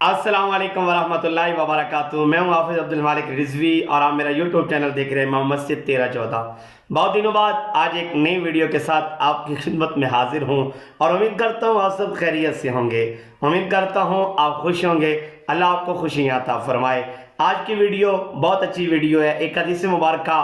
السلام علیکم ورحمۃ اللہ وبرکاتہ۔ میں ہوں حافظ عبدالمالک رضوی اور آپ میرا یوٹیوب چینل دیکھ رہے ہیں محمد مسجد 1314۔ بہت دنوں بعد آج ایک نئی ویڈیو کے ساتھ آپ کی خدمت میں حاضر ہوں اور امید کرتا ہوں آپ سب خیریت سے ہوں گے۔ امید کرتا ہوں آپ خوش ہوں گے، اللہ آپ کو خوشیاں عطا فرمائے۔ آج کی ویڈیو بہت اچھی ویڈیو ہے، ایک حدیث مبارکہ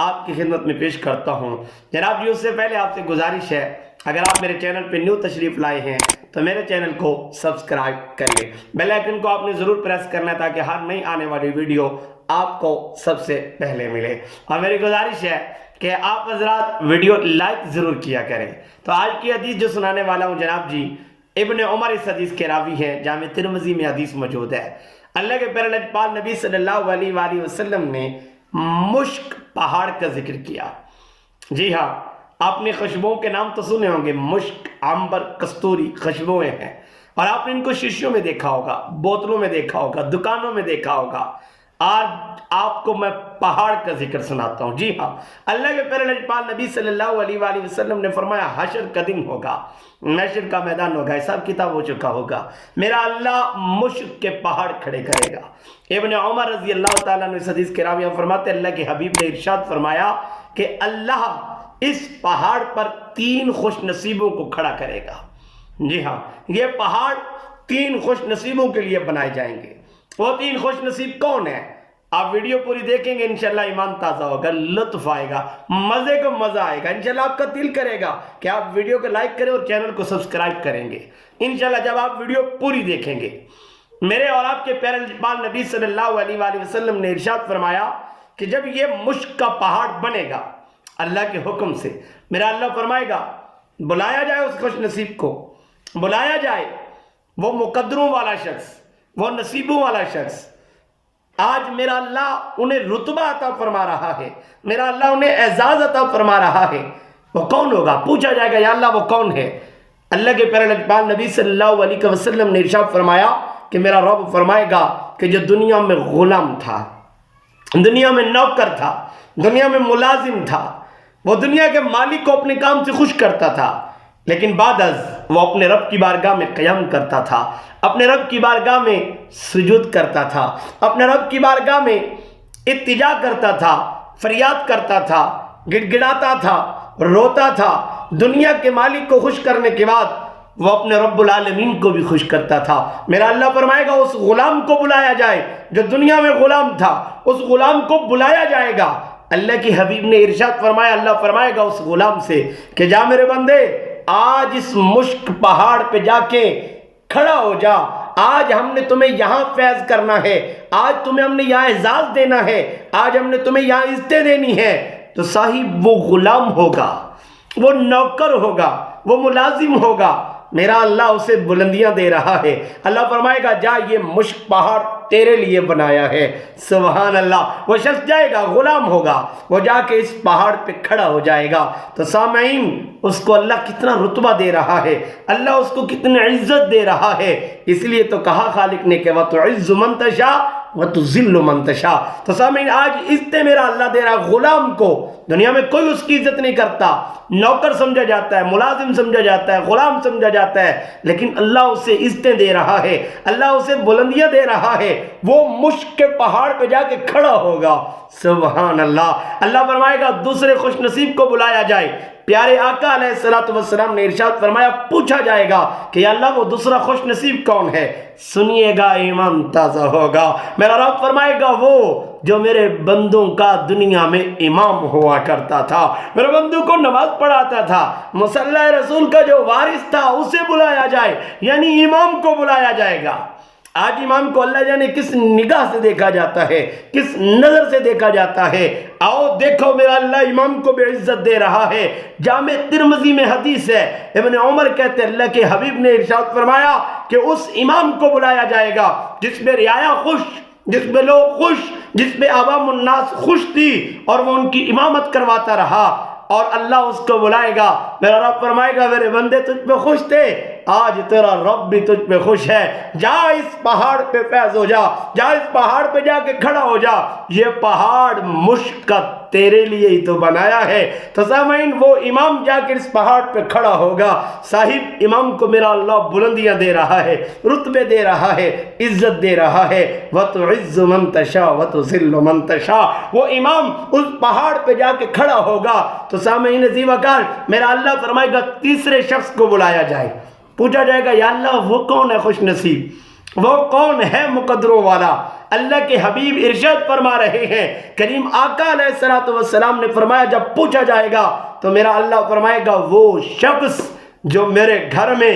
آپ کی خدمت میں پیش کرتا ہوں۔ جناب جی، اس سے پہلے آپ سے گزارش ہے، اگر آپ میرے چینل پہ نیو تشریف لائے ہیں تو میرے چینل کو سبسکرائب کریے، بیل آئیکن کو آپ نے ضرور پریس کرنا ہے تاکہ ہر نئی آنے والی ویڈیو آپ کو سب سے پہلے ملے۔ اور میری گزارش ہے کہ آپ حضرات ویڈیو لائک ضرور کیا کریں۔ تو آج کی حدیث جو سنانے والا ہوں جناب جی، ابن عمر اس حدیث کے راوی ہیں، جامع ترمذی میں حدیث موجود ہے۔ اللہ کے پیارے پاک نبی صلی اللہ علیہ وآلہ وسلم نے مشک پہاڑ کا ذکر کیا۔ جی ہاں، آپ نے خوشبوؤں کے نام تو سنے ہوں گے، مشک، عنبر، کستوری خوشبوئیں ہیں، اور آپ نے ان کو شیشیوں میں دیکھا ہوگا، بوتلوں میں دیکھا ہوگا، دکانوں میں دیکھا ہوگا۔ آج آپ کو میں پہاڑ کا ذکر سناتا ہوں۔ جی ہاں، اللہ کے پیارے نبی صلی اللہ علیہ وآلہ وسلم نے فرمایا، حشر کا دن ہوگا، محشر کا میدان ہوگا، حساب کتاب ہو چکا ہوگا، میرا اللہ مشک کے پہاڑ کھڑے کرے گا۔ ابن عمر رضی اللہ تعالیٰ عنہ اس حدیث کے راوی فرماتے ہیں، اللہ کے حبیب نے ارشاد فرمایا کہ اللہ اس پہاڑ پر 3 خوش نصیبوں کو کھڑا کرے گا۔ جی ہاں، یہ پہاڑ 3 خوش نصیبوں کے لیے بنائے جائیں گے۔ وہ 3 خوش نصیب کون ہیں؟ آپ ویڈیو پوری دیکھیں گے، انشاءاللہ ایمان تازہ ہوگا، لطف آئے گا، مزے کو مزہ آئے گا۔ انشاءاللہ آپ کا دل کرے گا کہ آپ ویڈیو کو لائک کریں اور چینل کو سبسکرائب کریں گے انشاءاللہ جب آپ ویڈیو پوری دیکھیں گے۔ میرے اور آپ کے پیارے نبی صلی اللہ علیہ وآلہ وسلم نے ارشاد فرمایا کہ جب یہ مشک کا پہاڑ بنے گا اللہ کے حکم سے، میرا اللہ فرمائے گا بلایا جائے اس خوش نصیب کو، بلایا جائے وہ مقدروں والا شخص، وہ نصیبوں والا شخص۔ آج میرا اللہ انہیں رتبہ عطا فرما رہا ہے، میرا اللہ انہیں اعزاز عطا فرما رہا ہے۔ وہ کون ہوگا؟ پوچھا جائے گا، یا اللہ وہ کون ہے؟ اللہ کے پیارے نبی صلی اللہ علیہ وسلم نے ارشاد فرمایا کہ میرا رب فرمائے گا کہ جو دنیا میں غلام تھا، دنیا میں نوکر تھا، دنیا میں ملازم تھا، وہ دنیا کے مالک کو اپنے کام سے خوش کرتا تھا، لیکن بعد از وہ اپنے رب کی بارگاہ میں قیام کرتا تھا، اپنے رب کی بارگاہ میں سجود کرتا تھا، اپنے رب کی بارگاہ میں التجا کرتا تھا، فریاد کرتا تھا، گڑ گڑاتا تھا، روتا تھا۔ دنیا کے مالک کو خوش کرنے کے بعد وہ اپنے رب العالمین کو بھی خوش کرتا تھا۔ میرا اللہ فرمائے گا اس غلام کو بلایا جائے جو دنیا میں غلام تھا، اس غلام کو بلایا جائے گا۔ اللہ کی حبیب نے ارشاد فرمایا، اللہ فرمائے گا اس غلام سے کہ جا میرے بندے، آج اس مشک پہاڑ پہ جا کے کھڑا ہو جا، آج ہم نے تمہیں یہاں فیض کرنا ہے، آج تمہیں ہم نے یہاں اعزاز دینا ہے، آج ہم نے تمہیں یہاں عزتیں دینی ہے۔ تو صاحب وہ غلام ہوگا، وہ نوکر ہوگا، وہ ملازم ہوگا، میرا اللہ اسے بلندیاں دے رہا ہے۔ اللہ فرمائے گا جا، یہ مشک پہاڑ تیرے لیے بنایا ہے۔ سبحان اللہ۔ وہ شخص جائے گا، غلام ہوگا، وہ جا کے اس پہاڑ پہ کھڑا ہو جائے گا۔ تو سامعین، اس کو اللہ کتنا رتبہ دے رہا ہے، اللہ اس کو کتنی عزت دے رہا ہے۔ اس لیے تو کہا خالق نے کہ وَتُعِزُّ مَن تَشَاءُ وَتُذِلُّ مَن تَشَاءُ۔ تو سامعین، آج عزتیں میرا اللہ دے رہا ہے غلام کو۔ دنیا میں کوئی اس کی عزت نہیں کرتا، نوکر سمجھا جاتا ہے، ملازم سمجھا جاتا ہے، غلام سمجھا جاتا ہے، لیکن اللہ اسے عزتیں دے رہا ہے، اللہ اسے بلندیاں دے رہا ہے۔ وہ مشک کے پہاڑ پہ جا کے کھڑا ہوگا۔ سبحان اللہ۔ اللہ فرمائے گا دوسرے خوش نصیب کو بلایا جائے۔ پیارے آقا علیہ السلام نے ارشاد فرمایا، پوچھا جائے گا کہ یا اللہ وہ دوسرا خوش نصیب کون ہے؟ سنیے گا، ایمان تازہ ہوگا۔ میرا رب فرمائے گا وہ جو میرے بندوں کا دنیا میں امام ہوا کرتا تھا، میرے بندوں کو نماز پڑھاتا تھا، مصلی رسول کا جو وارث تھا اسے بلایا جائے، یعنی امام کو بلایا جائے گا۔ آج امام کو اللہ جانے کس نگاہ سے دیکھا جاتا ہے، کس نظر سے دیکھا جاتا ہے۔ آؤ دیکھو، میرا اللہ امام کو بھی عزت دے رہا ہے۔ جامع ترمذی میں حدیث ہے، ابن عمر کہتے ہیں اللہ کے حبیب نے ارشاد فرمایا کہ اس امام کو بلایا جائے گا جس میں رعایا خوش، جس میں لوگ خوش، جس میں عوام الناس خوش تھی، اور وہ ان کی امامت کرواتا رہا، اور اللہ اس کو بلائے گا۔ میرا رب فرمائے گا میرے بندے تجھ پہ خوش تھے، آج تیرا رب بھی تجھ پہ خوش ہے، جا اس پہاڑ پہ فیض ہو جا، جا اس پہاڑ پہ جا کے کھڑا ہو جا، یہ پہاڑ مشک کا تیرے لیے ہی تو بنایا ہے۔ تو سامعین، وہ امام جا کے اس پہاڑ پہ کھڑا ہوگا، صاحب امام کو میرا اللہ بلندیاں دے رہا ہے، رتبے دے رہا ہے، عزت دے رہا ہے۔ وَتُعِزُّ مَن تَشَاءُ وَتُذِلُّ مَن تَشَاءُ۔ وہ امام اس پہاڑ پہ جا کے کھڑا ہوگا تو سامعین عزیز وقار میرا اللہ فرمائے گا تیسرے شخص کو بلایا جائے، پوچھا جائے گا یا اللہ وہ کون ہے خوش نصیب، وہ کون ہے مقدروں والا؟ اللہ کے حبیب ارشاد فرما رہے ہیں، کریم آقا علیہ السلام نے فرمایا جب پوچھا جائے گا تو میرا اللہ فرمائے گا وہ شخص جو میرے گھر میں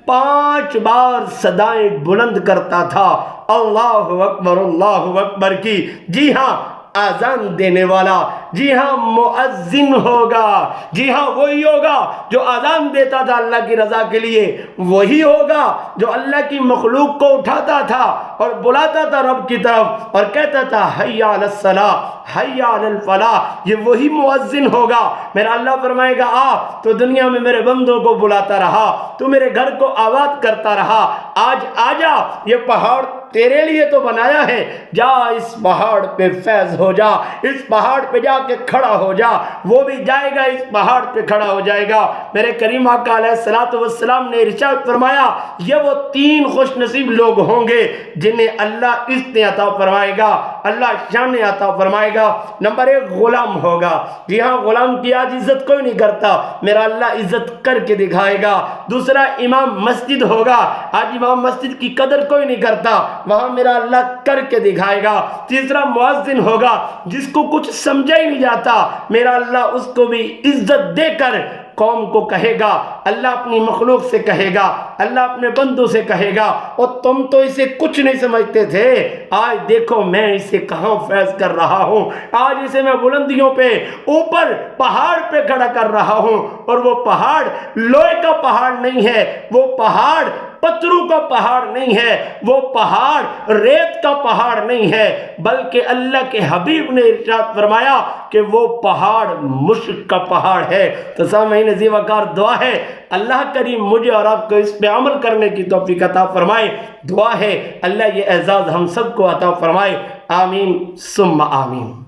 5 بار صدائیں بلند کرتا تھا اللہ اکبر کی، جی ہاں آذان دینے والا، جی ہاں مؤذن ہوگا، جی ہاں وہی ہوگا جو آذان دیتا تھا اللہ کی رضا کے لیے، وہی ہوگا جو اللہ کی مخلوق کو اٹھاتا تھا اور بلاتا تھا رب کی طرف اور کہتا تھا حی علی الصلاۃ حی علی الفلاح، یہ وہی مؤذن ہوگا۔ میرا اللہ فرمائے گا تو دنیا میں میرے بندوں کو بلاتا رہا، تو میرے گھر کو آباد کرتا رہا، آج آجا یہ پہاڑ تیرے لیے تو بنایا ہے، جا اس پہاڑ پہ فیض ہو جا، اس پہاڑ پہ جا کے کھڑا ہو جا۔ وہ بھی جائے گا اس پہاڑ پہ کھڑا ہو جائے گا۔ میرے کریم آقا علیہ السلام نے ارشاد فرمایا یہ وہ 3 خوش نصیب لوگ ہوں گے جنہیں اللہ عزت عطا فرمائے گا، اللہ شان عطا فرمائے گا۔ نمبر 1 غلام ہوگا، جی ہاں غلام کی آج عزت کوئی نہیں کرتا، میرا اللہ عزت کر کے دکھائے گا۔ دوسرا امام مسجد ہوگا، آج امام مسجد کی قدر کوئی نہیں کرتا، وہاں میرا اللہ کر کے دکھائے گا۔ تیسرا مؤذن ہوگا، جس کو کچھ سمجھا ہی نہیں جاتا، میرا اللہ اس کو بھی عزت دے کر قوم کو کہے گا، اللہ اپنی مخلوق سے کہے گا، اللہ اپنے بندوں سے کہے گا اور تم تو اسے کچھ نہیں سمجھتے تھے، آج دیکھو میں اسے کہاں فیض کر رہا ہوں، آج اسے میں بلندیوں پہ اوپر پہاڑ پہ کھڑا کر رہا ہوں، اور وہ پہاڑ لوہے کا پہاڑ نہیں ہے، وہ پہاڑ پتھروں کا پہاڑ نہیں ہے، وہ پہاڑ ریت کا پہاڑ نہیں ہے، بلکہ اللہ کے حبیب نے ارشاد فرمایا کہ وہ پہاڑ مشک کا پہاڑ ہے۔ تو سامعین عزیز وقار دعا ہے اللہ کریم مجھے اور آپ کو اس پہ عمل کرنے کی توفیق عطا فرمائے، دعا ہے اللہ یہ اعزاز ہم سب کو عطا فرمائے، آمین ثم آمین۔